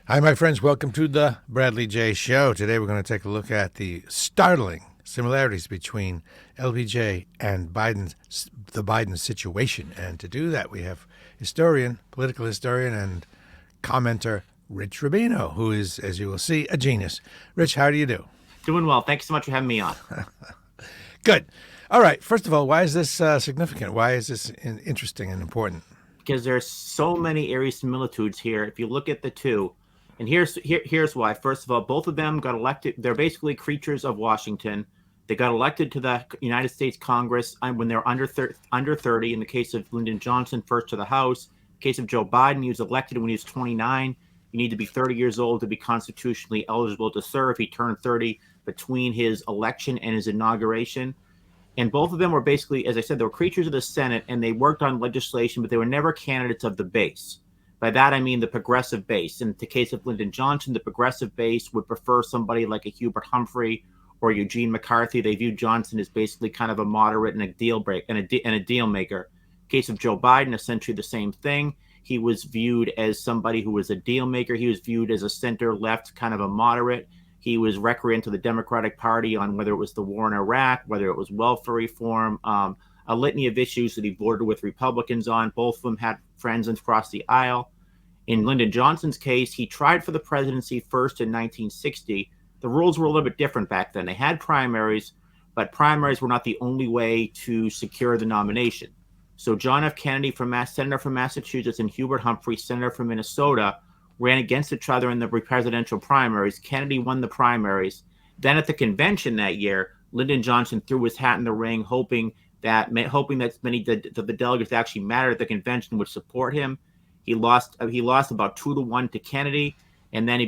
Hi, my friends. Welcome to the Bradley J. Show. Today we're going to take a look at the startling similarities between LBJ and the Biden situation. And to do that, we have political historian, and commenter Rich Rabino, who is, as you will see, a genius. Rich, how do you do? Doing well. Thanks so much for having me on. Good. All right. First of all, why is this significant? Why is this interesting and important? Because there's so many eerie similitudes here. If you look at the two, and here's why. First of all, both of them got elected. They're basically creatures of Washington. They got elected to the United States Congress when they were under 30. In the case of Lyndon Johnson, first to the House. In the case of Joe Biden, he was elected when he was 29. You need to be 30 years old to be constitutionally eligible to serve. He turned 30 between his election and his inauguration. And both of them were basically, as I said, they were creatures of the Senate, and they worked on legislation, but they were never candidates of the base. By that, I mean the progressive base. In the case of Lyndon Johnson, the progressive base would prefer somebody like a Hubert Humphrey or Eugene McCarthy. They viewed Johnson as basically kind of a moderate and a deal maker. In the case of Joe Biden, essentially the same thing. He was viewed as somebody who was a deal maker. He was viewed as a center-left, kind of a moderate. He was recreant to the Democratic Party on whether it was the war in Iraq, whether it was welfare reform, a litany of issues that he bordered with Republicans on. Both of them had friends across the aisle. In Lyndon Johnson's case, he tried for the presidency first in 1960. The rules were a little bit different back then. They had primaries, but primaries were not the only way to secure the nomination. So John F. Kennedy, Senator from Massachusetts, and Hubert Humphrey, Senator from Minnesota, ran against each other in the presidential primaries. Kennedy won the primaries. Then at the convention that year, Lyndon Johnson threw his hat in the ring, hoping that many of the delegates actually mattered at the convention would support him. He lost about 2-1 to Kennedy, and then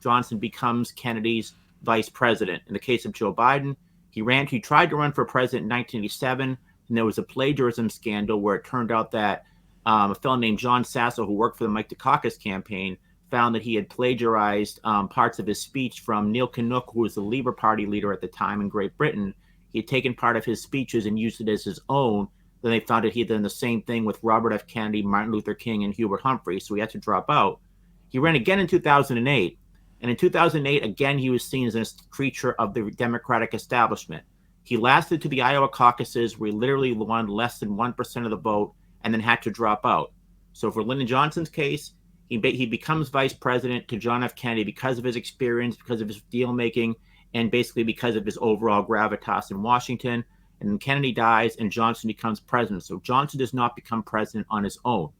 Johnson becomes Kennedy's vice president. In the case of Joe Biden, he tried to run for president in 1987, and there was a plagiarism scandal where it turned out that a fellow named John Sasso, who worked for the Mike Dukakis campaign, found that he had plagiarized parts of his speech from Neil Kinnock, who was the Labour Party leader at the time in Great Britain. He had taken part of his speeches and used it as his own. Then they found that he had done the same thing with Robert F. Kennedy, Martin Luther King, and Hubert Humphrey, so he had to drop out. He ran again in 2008, and in 2008, again, he was seen as a creature of the Democratic establishment. He lasted to the Iowa caucuses, where he literally won less than 1% of the vote, and then had to drop out. So for Lyndon Johnson's case, he becomes vice president to John F. Kennedy because of his experience, because of his deal making, and basically because of his overall gravitas in Washington. And then Kennedy dies, and Johnson becomes president. So Johnson does not become president on his own.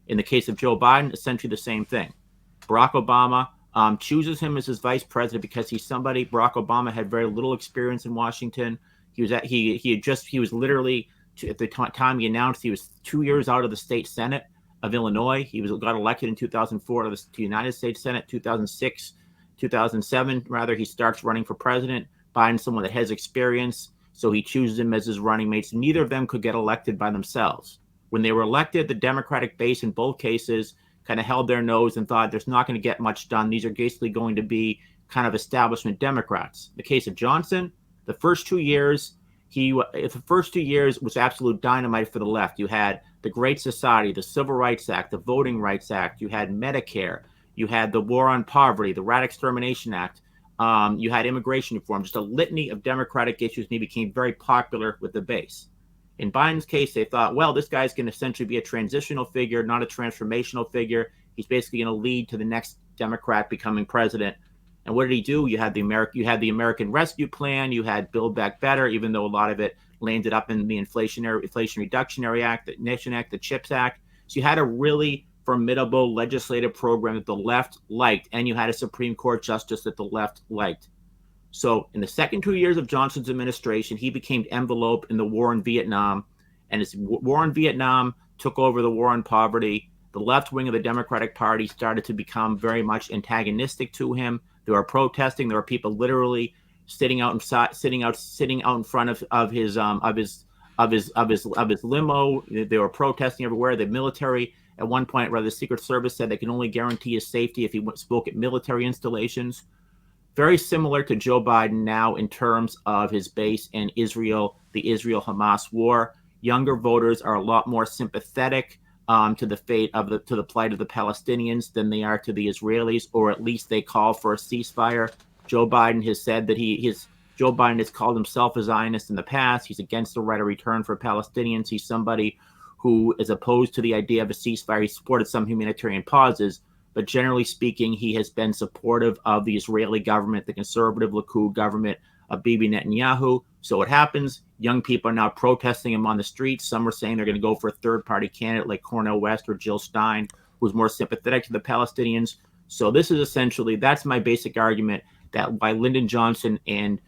In the case of Joe Biden, essentially the same thing. Barack Obama chooses him as his vice president because he's somebody. Barack Obama had very little experience in Washington. He was literally, at the time he announced, he was 2 years out of the state Senate of Illinois. He got elected in 2004 to the United States Senate. 2007, he starts running for president. Biden's someone that has experience, so he chooses him as his running mates. Neither of them could get elected by themselves. When they were elected, the Democratic base in both cases kind of held their nose and thought there's not going to get much done. These are basically going to be kind of establishment Democrats. In the case of Johnson, the first 2 years was absolute dynamite for the left. You had the Great Society, the Civil Rights Act, the Voting Rights Act. You had Medicare. You had the War on Poverty, the Rat Extermination Act. You had immigration reform, just a litany of Democratic issues, and he became very popular with the base. In Biden's case, they thought, well, this guy's going to essentially be a transitional figure, not a transformational figure. He's basically going to lead to the next Democrat becoming president. And what did he do? You had the American Rescue Plan. You had Build Back Better, even though a lot of it landed up in the Inflation Reduction Act, the Nation Act, the CHIPS Act. So you had a really formidable legislative program that the left liked, and you had a Supreme Court justice that the left liked. So in the second 2 years of Johnson's administration, he became enveloped in the war in Vietnam, and as war in Vietnam took over the war on poverty, the left wing of the Democratic Party started to become very much antagonistic to him. They were protesting. There were people literally sitting out in front of his limo. They were protesting everywhere. The military, at one point, the Secret Service said they could only guarantee his safety if he spoke at military installations. Very similar to Joe Biden now in terms of his base in Israel, the Israel-Hamas war. Younger voters are a lot more sympathetic. to the plight of the Palestinians than they are to the Israelis, or at least they call for a ceasefire. Joe Biden has said that Joe Biden has called himself a Zionist in the past. He's against the right of return for Palestinians. He's somebody who is opposed to the idea of a ceasefire. He supported some humanitarian pauses, but generally speaking, he has been supportive of the Israeli government, the conservative Likud government of Bibi Netanyahu. So what happens? Young people are now protesting him on the streets. Some are saying they're going to go for a third-party candidate like Cornel West or Jill Stein, who's more sympathetic to the Palestinians. So this is essentially, that's my basic argument, that why Lyndon Johnson and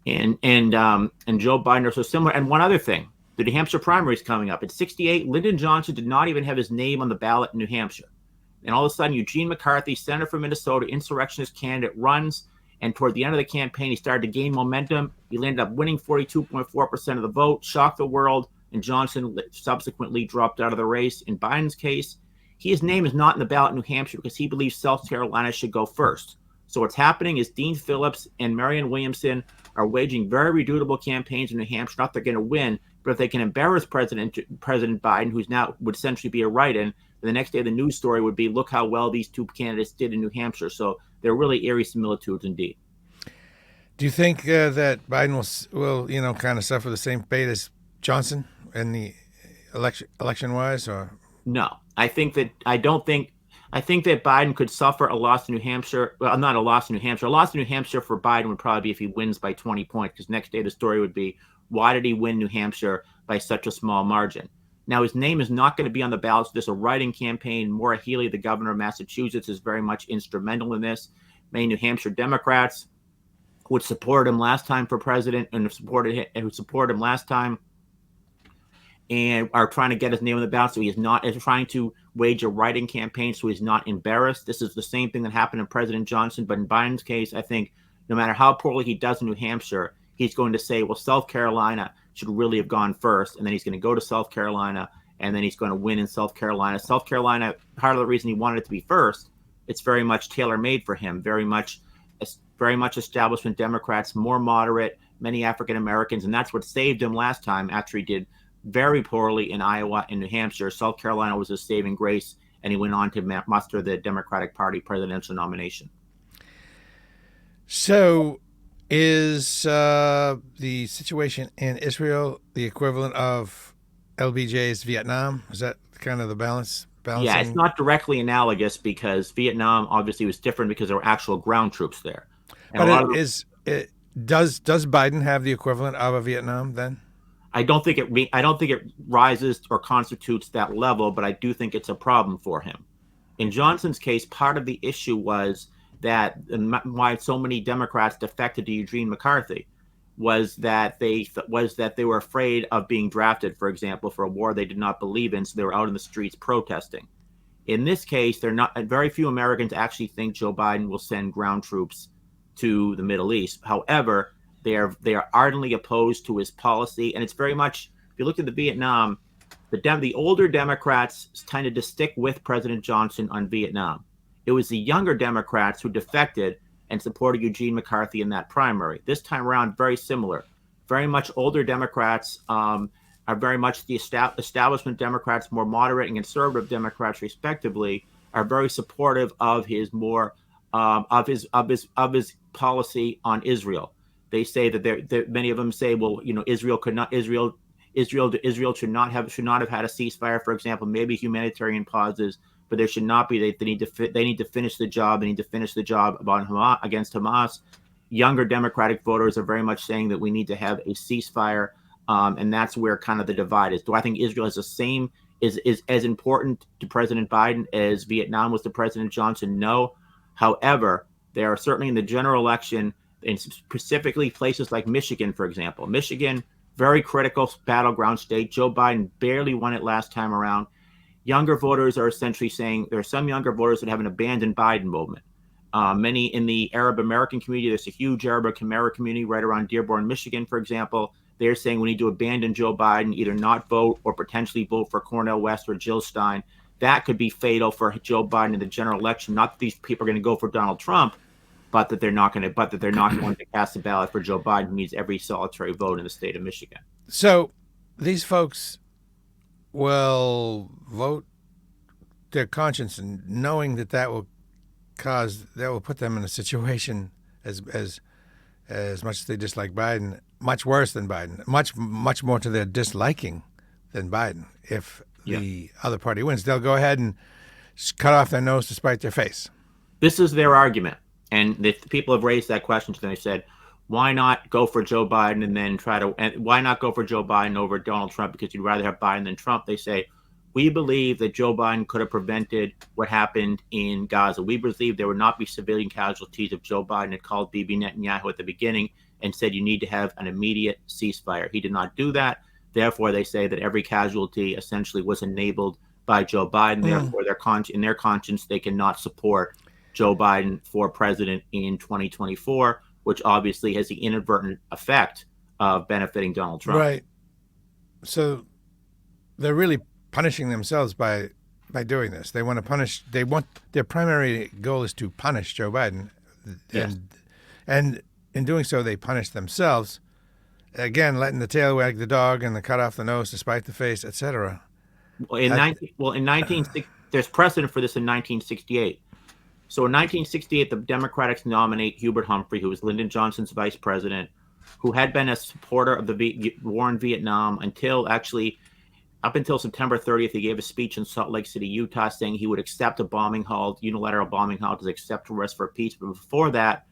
Joe Biden are so similar. And one other thing, the New Hampshire primary is coming up. At 68, Lyndon Johnson did not even have his name on the ballot in New Hampshire. And all of a sudden, Eugene McCarthy, senator from Minnesota, insurrectionist candidate, runs. And toward the end of the campaign, he started to gain momentum. He ended up winning 42.4% of the vote, shocked the world, and Johnson subsequently dropped out of the race. In Biden's case, his name is not in the ballot in New Hampshire because he believes South Carolina should go first. So what's happening is Dean Phillips and Marianne Williamson are waging very redoubtable campaigns in New Hampshire. Not they're going to win, but if they can embarrass President Biden, who's now would essentially be a write-in, the next day the news story would be, look how well these two candidates did in New Hampshire. So they're really eerie similitudes indeed. Do you think that Biden will kind of suffer the same fate as Johnson in the election-wise, or no? I think that Biden could suffer a loss in New Hampshire. Well, not a loss in New Hampshire. A loss in New Hampshire for Biden would probably be if he wins by 20 points, because next day the story would be, why did he win New Hampshire by such a small margin? Now, his name is not going to be on the ballot. So there's a write-in campaign. Maura Healey, the governor of Massachusetts, is very much instrumental in this. Many New Hampshire Democrats would support him last time for president and who supported him last time and are trying to get his name on the ballot. So he is not trying to wage a write-in campaign so he's not embarrassed. This is the same thing that happened in President Johnson. But in Biden's case, I think no matter how poorly he does in New Hampshire, he's going to say, well, South Carolina should really have gone first. And then he's going to go to South Carolina, and then he's going to win in South Carolina. South Carolina, part of the reason he wanted it to be first, it's very much tailor-made for him, very much establishment Democrats, more moderate, many African Americans. And that's what saved him last time after he did very poorly in Iowa and New Hampshire. South Carolina was his saving grace, and he went on to muster the Democratic Party presidential nomination. So is the situation in Israel the equivalent of LBJ's Vietnam? Is that kind of the balance? Yeah, it's not directly analogous because Vietnam obviously was different because there were actual ground troops there. And does Biden have the equivalent of a Vietnam then? I don't think it rises or constitutes that level, but I do think it's a problem for him. In Johnson's case, part of the issue was that why so many Democrats defected to Eugene McCarthy was that they were afraid of being drafted, for example, for a war they did not believe in, so they were out in the streets protesting. In this case, very few Americans actually think Joe Biden will send ground troops to the Middle East. However, they are ardently opposed to his policy, and it's very much, if you look at the Vietnam, the older Democrats tended to stick with President Johnson on Vietnam. It was the younger Democrats who defected and supported Eugene McCarthy in that primary. This time around, very similar. Very much older Democrats are very much the establishment Democrats, more moderate and conservative Democrats, respectively, are very supportive of his his policy on Israel. They say that many of them say, well, Israel should not have had a ceasefire, for example, maybe humanitarian pauses, but there should not be. They need to finish the job. They need to finish the job against Hamas. Younger Democratic voters are very much saying that we need to have a ceasefire, and that's where kind of the divide is. Do I think Israel is as important to President Biden as Vietnam was to President Johnson? No. However, there are certainly in the general election, in specifically places like Michigan, for example. Michigan, very critical battleground state. Joe Biden barely won it last time around. Younger voters are essentially saying there are some younger voters that have an abandoned Biden movement. Many in the Arab American community, there's a huge Arab American community right around Dearborn, Michigan, for example. They're saying we need to abandon Joe Biden, either not vote or potentially vote for Cornel West or Jill Stein. That could be fatal for Joe Biden in the general election. Not that these people are going to go for Donald Trump, but that they're not going to cast a ballot for Joe Biden, who needs every solitary vote in the state of Michigan. So these folks will vote their conscience, and knowing that that will put them in a situation as much as they dislike Biden, much worse than Biden, much more to their disliking than Biden. If the other party wins, they'll go ahead and cut off their nose to spite their face. This is their argument. And the people have raised that question to them. They said, why not go for Joe Biden and then why not go for Joe Biden over Donald Trump because you'd rather have Biden than Trump? They say, we believe that Joe Biden could have prevented what happened in Gaza. We believe there would not be civilian casualties if Joe Biden had called Bibi Netanyahu at the beginning and said you need to have an immediate ceasefire. He did not do that. Therefore, they say that every casualty essentially was enabled by Joe Biden. Therefore, in their conscience, they cannot support Joe Biden for president in 2024, which obviously has the inadvertent effect of benefiting Donald Trump. Right. So they're really punishing themselves by doing this. They want to punish. Their primary goal is to punish Joe Biden, and in doing so, they punish themselves. Again, letting the tail wag the dog and the cut off the nose to spite the face, etc. There's precedent for this in 1968. So in 1968, the Democrats nominate Hubert Humphrey, who was Lyndon Johnson's vice president, who had been a supporter of the war in Vietnam up until September 30th. He gave a speech in Salt Lake City, Utah, saying he would accept a bombing halt, unilateral bombing halt, as accept a risk for peace. But before that,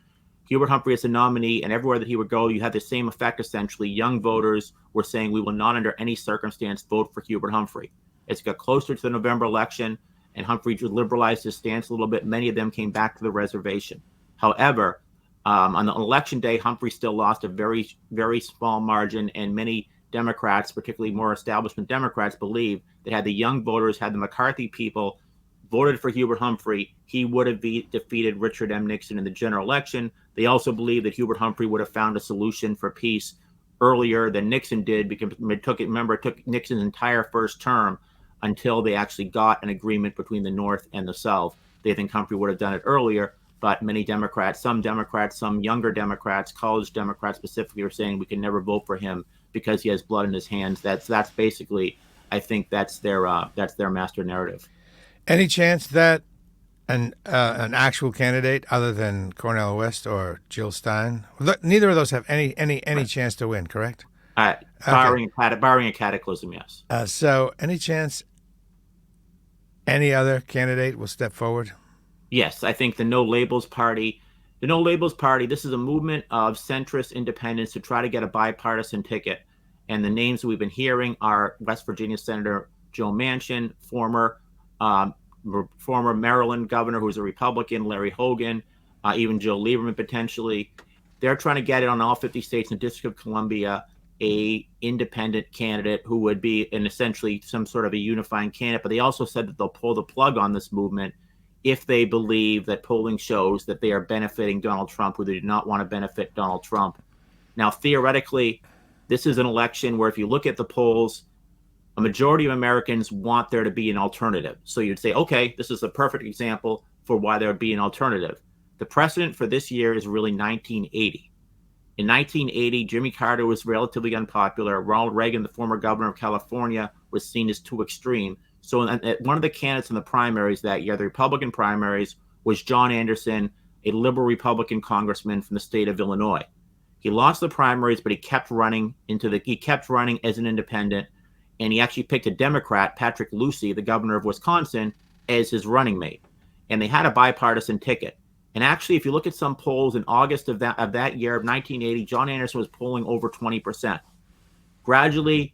Hubert Humphrey is a nominee, and everywhere that he would go, you had the same effect, essentially. Young voters were saying, we will not under any circumstance vote for Hubert Humphrey. As it got closer to the November election, and Humphrey liberalized his stance a little bit, many of them came back to the reservation. However, on the election day, Humphrey still lost a very, very small margin, and many Democrats, particularly more establishment Democrats, believe that had the young voters, had the McCarthy people voted for Hubert Humphrey, he would have defeated Richard M. Nixon in the general election. They also believe that Hubert Humphrey would have found a solution for peace earlier than Nixon did, because it took Nixon's entire first term until they actually got an agreement between the North and the South. They think Humphrey would have done it earlier, but many Democrats, some younger Democrats, college Democrats specifically, are saying we can never vote for him because he has blood in his hands. That's basically, I think that's their master narrative. Any chance that an actual candidate other than Cornel West or Jill Stein, neither of those have any chance to win, correct? Barring a cataclysm, yes. So any chance any other candidate will step forward? Yes, I think the No Labels Party, this is a movement of centrist independents to try to get a bipartisan ticket. And the names that we've been hearing are West Virginia Senator Joe Manchin, former Maryland governor who's a Republican, Larry Hogan, even Joe Lieberman potentially. They're trying to get it on all 50 states and the District of Columbia, a independent candidate who would be essentially some sort of a unifying candidate. But they also said that they'll pull the plug on this movement if they believe that polling shows that they are benefiting Donald Trump, who they do not want to benefit Donald Trump. Now, theoretically, this is an election where if you look at the polls, a majority of Americans want there to be an alternative. So you'd say, okay, this is a perfect example for why there would be an alternative. The precedent for this year is really 1980. In 1980, Jimmy Carter was relatively unpopular. Ronald Reagan, the former governor of California, was seen as too extreme. So one of the candidates in the primaries that year, the Republican primaries, was John Anderson, a liberal Republican congressman from the state of Illinois. He lost the primaries, but he kept running as an independent, and he actually picked a Democrat, Patrick Lucey, the governor of Wisconsin, as his running mate. And they had a bipartisan ticket. And actually, if you look at some polls in August of that year of 1980, John Anderson was polling over 20%. Gradually,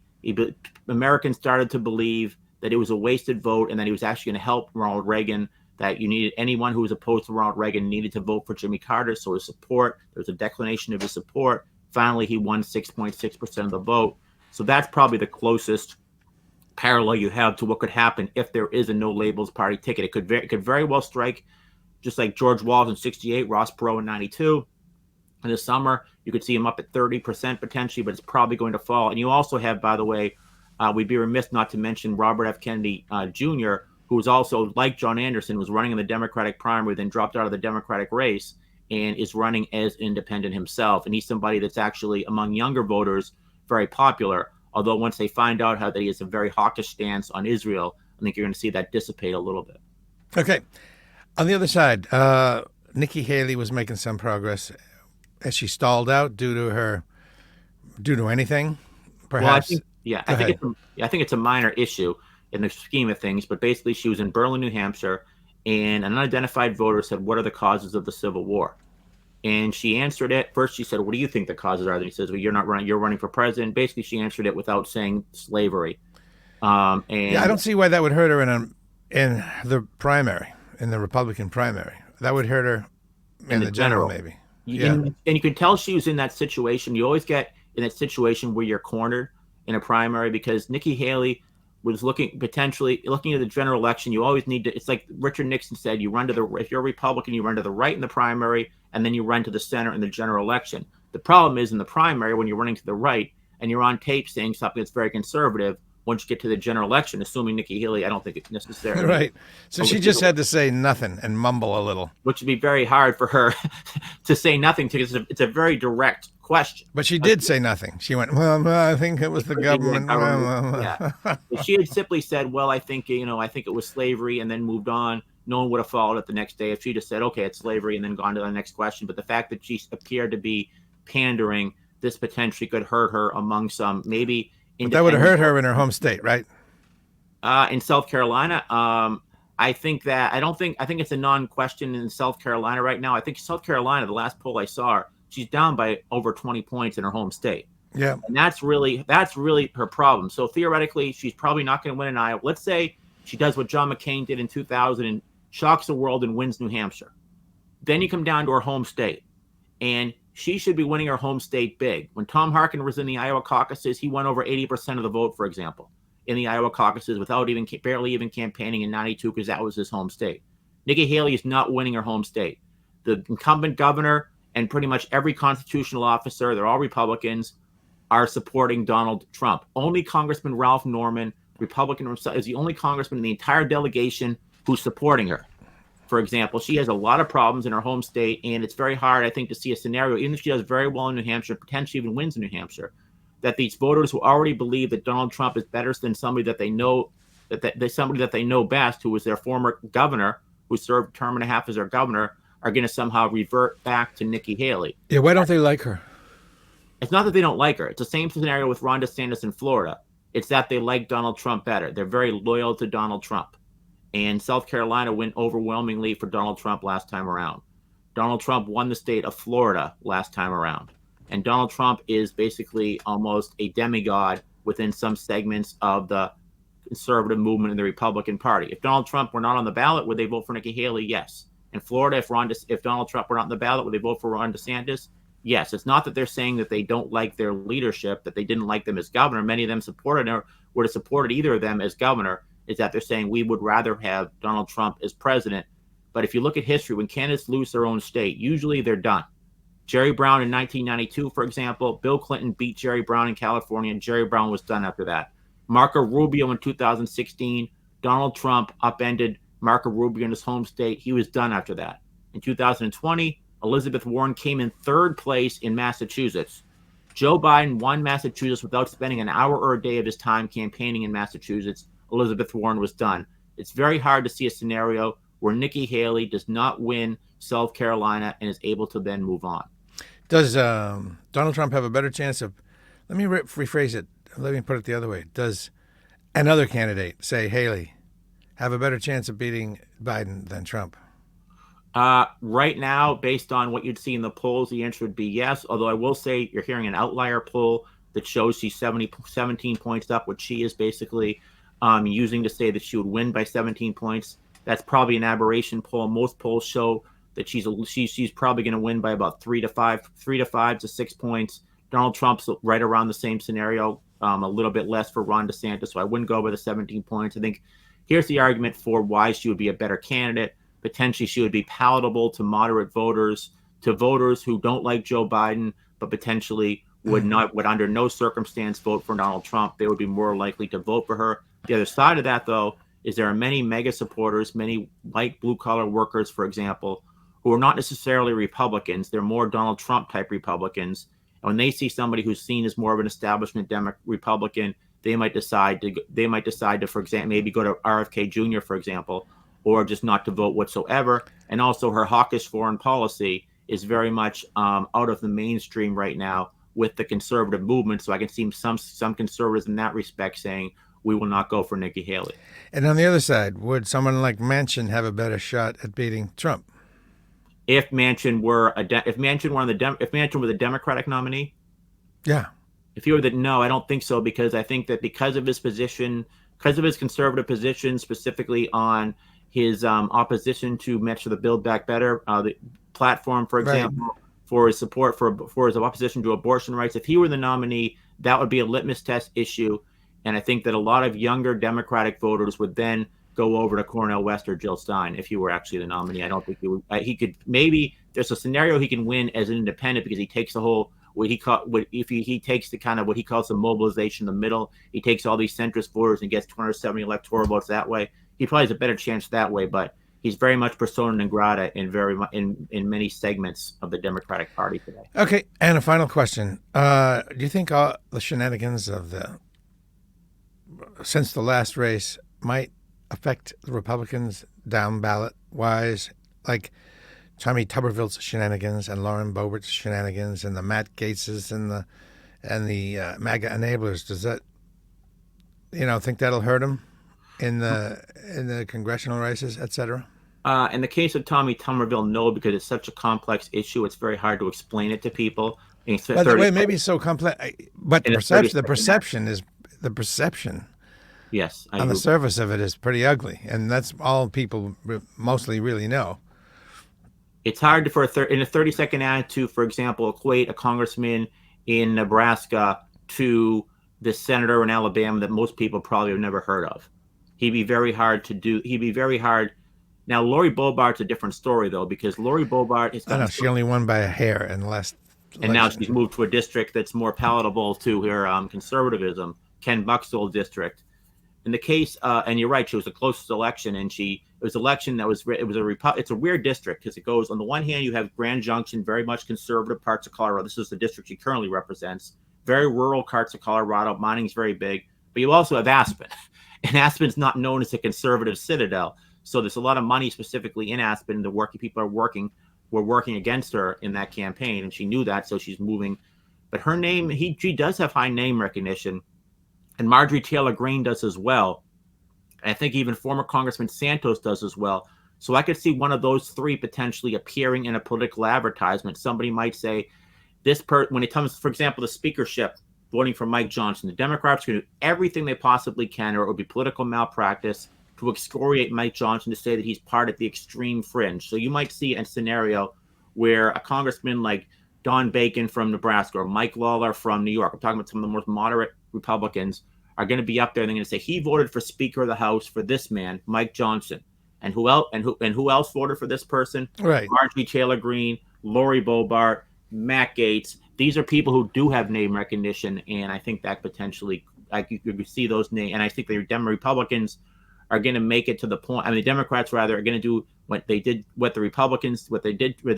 Americans started to believe that it was a wasted vote and that he was actually going to help Ronald Reagan, that anyone who was opposed to Ronald Reagan needed to vote for Jimmy Carter. So his support, there was a declination of his support. Finally, he won 6.6% of the vote. So that's probably the closest parallel you have to what could happen if there is a No Labels Party ticket. It could very well strike just like George Walsh in 68, Ross Perot in 92. In the summer, you could see him up at 30% potentially, but it's probably going to fall. And you also have, by the way, we'd be remiss not to mention Robert F. Kennedy Jr., who was also, like John Anderson, was running in the Democratic primary, then dropped out of the Democratic race and is running as independent himself. And he's somebody that's actually, among younger voters, very popular. Although once they find out how that he has a very hawkish stance on Israel, I think you're going to see that dissipate a little bit. Okay. On the other side, Nikki Haley was making some progress. Has she stalled out due to anything? Perhaps. Well, I think I think it's a minor issue in the scheme of things, but basically she was in Berlin, New Hampshire, and an unidentified voter said, "What are the causes of the Civil War?" And she answered it. First, she said, "What do you think the causes are?" Then he says, "Well, you're not running. You're running for president." Basically, she answered it without saying slavery. And Yeah, I don't see why that would hurt her in the primary, in the Republican primary. That would hurt her in the general, maybe. And you can tell she was in that situation. You always get in that situation where you're cornered in a primary because Nikki Haley was potentially looking at the general election. You always need to. It's like Richard Nixon said: if you're a Republican, you run to the right in the primary, and then you run to the center in the general election. The problem is in the primary when you're running to the right and you're on tape saying something that's very conservative. Once you get to the general election, assuming Nikki Haley, I don't think it's necessarily right. So she just had to say nothing and mumble a little, which would be very hard for her to say nothing because it's a very direct question. But she did say nothing. She went, "Well, I think it was the government." Yeah. If she had simply said, "Well, I think it was slavery," and then moved on, no one would have followed it the next day. If she just said, "Okay, it's slavery," and then gone to the next question. But the fact that she appeared to be pandering, this potentially could hurt her among some maybe. But that would have hurt her in her home state, right? In South Carolina, I think it's a non-question in South Carolina right now. I think South Carolina, the last poll I saw, she's down by over 20 points in her home state. Yeah, and that's really her problem. So theoretically, she's probably not going to win in Iowa. Let's say she does what John McCain did in 2000 and shocks the world and wins New Hampshire. Then you come down to her home state, and she should be winning her home state big. When Tom Harkin was in the Iowa caucuses, he won over 80% of the vote, for example, in the Iowa caucuses without barely even campaigning in 92 because that was his home state. Nikki Haley is not winning her home state. The incumbent governor and pretty much every constitutional officer, they're all Republicans, are supporting Donald Trump. Only Congressman Ralph Norman, Republican himself, is the only congressman in the entire delegation who's supporting her. For example, she has a lot of problems in her home state, and it's very hard, I think, to see a scenario, even if she does very well in New Hampshire, potentially even wins in New Hampshire, that these voters who already believe that Donald Trump is better than somebody that they know, somebody that they know best, who was their former governor, who served a term and a half as their governor, are going to somehow revert back to Nikki Haley. Yeah, why don't they like her? It's not that they don't like her. It's the same scenario with Ron DeSantis in Florida. It's that they like Donald Trump better. They're very loyal to Donald Trump. And South Carolina went overwhelmingly for Donald Trump last time around. Donald Trump won the state of Florida last time around. And Donald Trump is basically almost a demigod within some segments of the conservative movement in the Republican Party. If Donald Trump were not on the ballot, would they vote for Nikki Haley? Yes. In Florida, if Donald Trump were not on the ballot, would they vote for Ron DeSantis? Yes. It's not that they're saying that they don't like their leadership, that they didn't like them as governor. Many of them supported or would have supported either of them as governor. Is that they're saying we would rather have Donald Trump as president. But if you look at history, when candidates lose their own state, usually they're done. Jerry Brown in 1992, for example, Bill Clinton beat Jerry Brown in California, and Jerry Brown was done after that. Marco Rubio in 2016, Donald Trump upended Marco Rubio in his home state. He was done after that. In 2020, Elizabeth Warren came in third place in Massachusetts. Joe Biden won Massachusetts without spending an hour or a day of his time campaigning in Massachusetts. Elizabeth Warren was done. It's very hard to see a scenario where Nikki Haley does not win South Carolina and is able to then move on. Does Donald Trump have a better chance of, let me rephrase it, let me put it the other way. Does another candidate, say Haley, have a better chance of beating Biden than Trump? Right now, based on what you'd see in the polls, the answer would be yes. Although I will say you're hearing an outlier poll that shows she's 17 points up, which she is basically using to say that she would win by 17 points. That's probably an aberration poll. Most polls show that she's probably going to win by about 3 to 5 to 6 points. Donald Trump's right around the same scenario, a little bit less for Ron DeSantis. So I wouldn't go by the 17 points. I think here's the argument for why she would be a better candidate. Potentially, she would be palatable to moderate voters, to voters who don't like Joe Biden, but potentially would under no circumstance vote for Donald Trump. They would be more likely to vote for her. The other side of that, though, is there are many mega supporters, many white blue-collar workers, for example, who are not necessarily Republicans. They're more Donald Trump-type Republicans, when they see somebody who's seen as more of an establishment Republican, they might decide to, for example, maybe go to RFK Jr., for example, or just not to vote whatsoever. And also her hawkish foreign policy is very much out of the mainstream right now with the conservative movement. So I can see some conservatives in that respect saying we will not go for Nikki Haley. And on the other side, would someone like Manchin have a better shot at beating Trump? If Manchin were if Manchin were the Democratic nominee? Yeah. If he were no, I don't think so, because I think that because of his position, because of his conservative position, specifically on his opposition to Metro the Build Back Better the platform, for example, right, for his support for his opposition to abortion rights, if he were the nominee, that would be a litmus test issue. And I think that a lot of younger Democratic voters would then go over to Cornel West or Jill Stein if he were actually the nominee. I don't think he would. He could, maybe there's a scenario he can win as an independent because he takes the whole he takes the kind of what he calls the mobilization in the middle. He takes all these centrist voters and gets 270 electoral votes that way. He probably has a better chance that way, but he's very much persona non grata in many segments of the Democratic Party today. Okay, and a final question: do you think all the shenanigans of since the last race might affect the Republicans down ballot wise, like Tommy Tuberville's shenanigans and Lauren Boebert's shenanigans and the Matt Gaetz's and the MAGA enablers? Does that, think that'll hurt him in the congressional races, et cetera? In the case of Tommy Tuberville, no, because it's such a complex issue. It's very hard to explain it to people. By the way, maybe it's so complex, but the perception. Yes, on the surface of it is pretty ugly, and that's all people mostly really know. It's hard in a 30-second ad to, for example, equate a congressman in Nebraska to the senator in Alabama that most people probably have never heard of. He'd be very hard to do. He'd be very hard. Now, Lori Bobart's a different story, though, because Lori Bobart is. I know she only won by a hair in the last. And now she's moved to a district that's more palatable to her conservatism, Ken Buck's old district. In the case, and you're right, she was the closest election, and it was an election that it's a weird district because it goes, on the one hand, you have Grand Junction, very much conservative parts of Colorado. This is the district she currently represents. Very rural parts of Colorado. Mining's very big. But you also have Aspen. And Aspen's not known as a conservative citadel. So there's a lot of money specifically in Aspen. The working people were working against her in that campaign, and she knew that, so she's moving. But her name, she does have high name recognition. And Marjorie Taylor Greene does as well. And I think even former Congressman Santos does as well. So I could see one of those three potentially appearing in a political advertisement. Somebody might say, when it comes, for example, the speakership, voting for Mike Johnson, the Democrats are going to do everything they possibly can, or it would be political malpractice, to excoriate Mike Johnson, to say that he's part of the extreme fringe. So you might see a scenario where a congressman like Don Bacon from Nebraska or Mike Lawler from New York, I'm talking about some of the most moderate Republicans, are going to be up there and they're going to say he voted for Speaker of the House for this man, Mike Johnson. And who else voted for this person? Right. Marjorie Taylor Greene, Lori Bobart, Matt Gaetz. These are people who do have name recognition, and I think that potentially, you could see those names. And I think the Republicans are going to make it to the point. I mean, the Democrats rather are going to do what the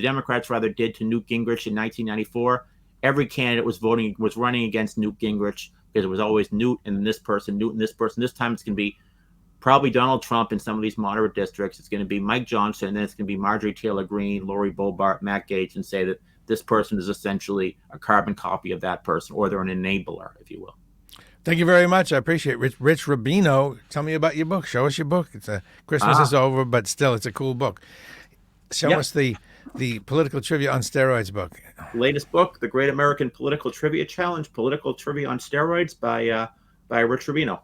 Democrats rather did to Newt Gingrich in 1994. Every candidate was running against Newt Gingrich because it was always Newt and this person, Newt and this person. This time it's going to be probably Donald Trump in some of these moderate districts. It's going to be Mike Johnson, and then it's going to be Marjorie Taylor Greene, Lori Bobart, Matt Gaetz, and say that this person is essentially a carbon copy of that person, or they're an enabler, if you will. Thank you very much. I appreciate it. Rich Rabino, tell me about your book. Show us your book. Christmas is over, but still, it's a cool book. Show us the Political Trivia on Steroids book. Latest book, The Great American Political Trivia Challenge, Political Trivia on Steroids by Rich Rabino.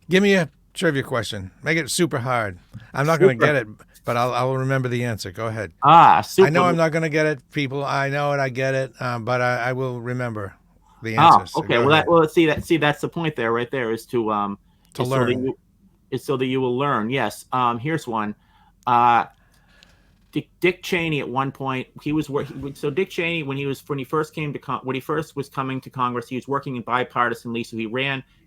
Give me a trivia question. Make it super hard. I'm not going to get it, but I'll remember the answer. Go ahead. Super. I know I'm not going to get it, people. I know it. I get it, but I will remember the answer. Okay. Let's see that. See, that's the point there, right there, is to learn. So that you will learn. Yes. Here's one. Dick Cheney at one point, he was working. So Dick Cheney, when he first was coming to Congress, he was working in bipartisanly. So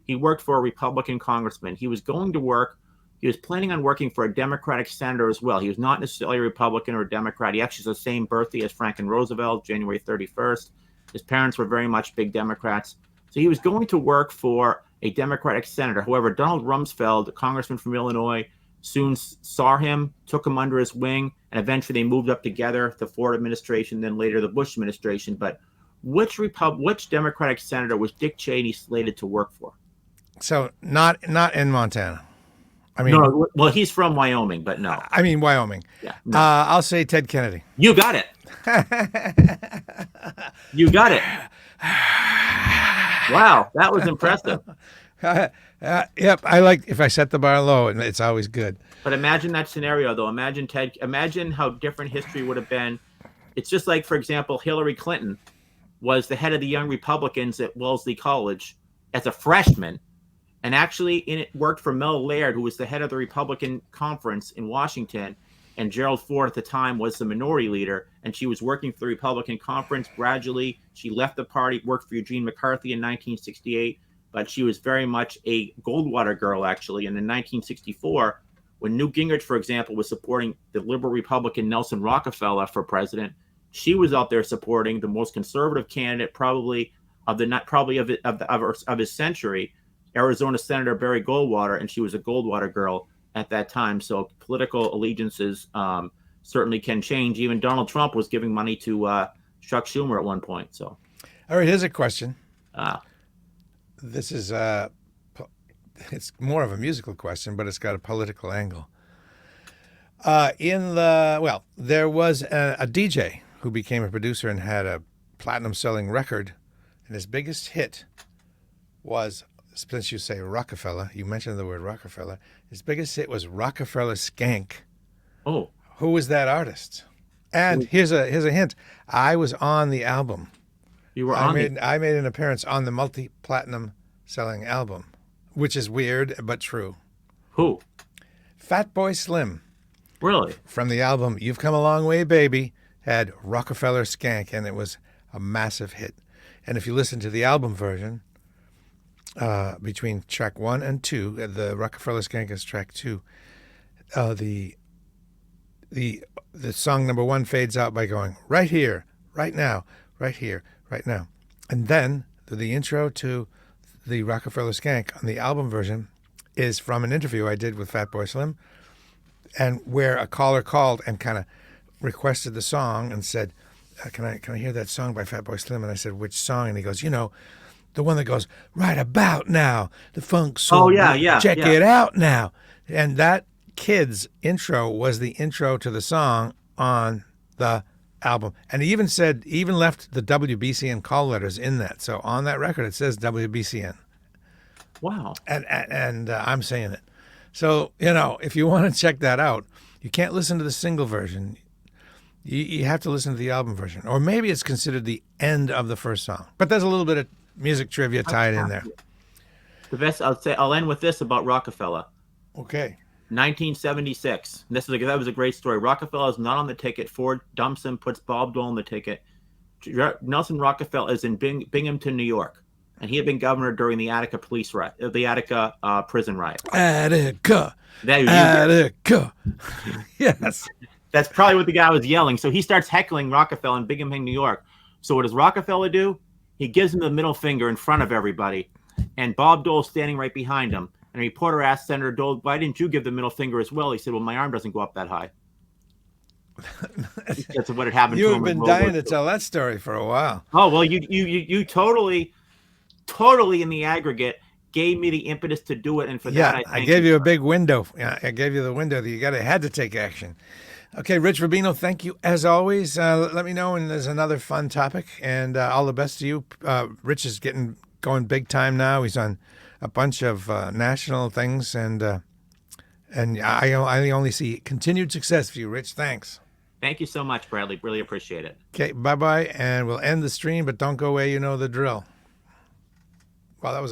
he worked for a Republican congressman. He was going to work. He was planning on working for a Democratic senator as well. He was not necessarily a Republican or a Democrat. He actually has the same birthday as Franklin Roosevelt, January 31st. His parents were very much big Democrats. So he was going to work for a Democratic senator. However, Donald Rumsfeld, a congressman from Illinois, soon saw him, took him under his wing, and eventually they moved up together, the Ford administration, then later the Bush administration. But which Democratic senator was Dick Cheney slated to work for? So not in Montana. I mean, no. Well, he's from Wyoming, but no. I mean Wyoming. Yeah. No. I'll say Ted Kennedy. You got it. You got it. Wow, that was impressive. Yep, I like if I set the bar low, and it's always good. But imagine that scenario, though. Imagine how different history would have been. It's just like, for example, Hillary Clinton was the head of the Young Republicans at Wellesley College as a freshman, and actually it worked for Mel Laird, who was the head of the Republican conference in Washington, and Gerald Ford at the time was the minority leader, and she was working for the Republican conference. Gradually, she left the party, worked for Eugene McCarthy in 1968, but she was very much a Goldwater girl, actually. And in 1964, when Newt Gingrich, for example, was supporting the liberal Republican Nelson Rockefeller for president, she was out there supporting the most conservative candidate, probably of his century, Arizona Senator Barry Goldwater, and she was a Goldwater girl at that time. So political allegiances certainly can change. Even Donald Trump was giving money to Chuck Schumer at one point. So, all right, here's a question. This is it's more of a musical question, but it's got a political angle. There was a DJ who became a producer and had a platinum-selling record, and his biggest hit was, since you say Rockefeller, you mentioned the word Rockefeller, his biggest hit was Rockefeller Skank. Oh. Who was that artist? And here's a hint. I was on the album. You were I made an appearance on the multi-platinum selling album, which is weird but true. Who? Fatboy Slim. Really? From the album You've Come a Long Way, Baby, had Rockefeller Skank, and it was a massive hit. And if you listen to the album version, between track 1 and 2, the Rockefeller Skank is track 2, the song number 1 fades out by going, right here, right now, right here, right now. And then the intro to the Rockefeller Skank on the album version is from an interview I did with Fatboy Slim, and where a caller called and kind of requested the song and said, can I hear that song by Fatboy Slim? And I said, which song? And he goes, the one that goes, right about now, the funk song. Oh, yeah. Check it out now. And that kid's intro was the intro to the song on the album. And he even left the WBCN call letters in that. So on that record, it says WBCN. Wow. And I'm saying it. So, if you want to check that out, you can't listen to the single version. You have to listen to the album version. Or maybe it's considered the end of the first song. But there's a little bit of music trivia tied in there. The best, I'll end with this about Rockefeller. Okay. 1976. That was a great story. Rockefeller is not on the ticket. Ford dumps him, puts Bob Dole on the ticket. Nelson Rockefeller is in Binghamton, New York, and he had been governor during the Attica prison riot. Attica. Yes. That's probably what the guy was yelling. So he starts heckling Rockefeller in Binghamton, New York. So what does Rockefeller do? He gives him the middle finger in front of everybody, and Bob Dole's standing right behind him. And a reporter asked Senator Dole, why didn't you give the middle finger as well? He said, well, my arm doesn't go up that high. That's what had happened to him. You've been dying to tell that story for a while. Oh, well, you totally in the aggregate gave me the impetus to do it. And for that, I gave you a big window. Yeah, I gave you the window that you had to take action. Okay, Rich Rabino, thank you as always. Let me know when there's another fun topic, and all the best to you. Rich is going big time now. He's on a bunch of national things, and I only see continued success for you, Rich. Thanks. Thank you so much, Bradley. Really appreciate it. Okay, bye-bye, and we'll end the stream, but don't go away. You know the drill. Well, that was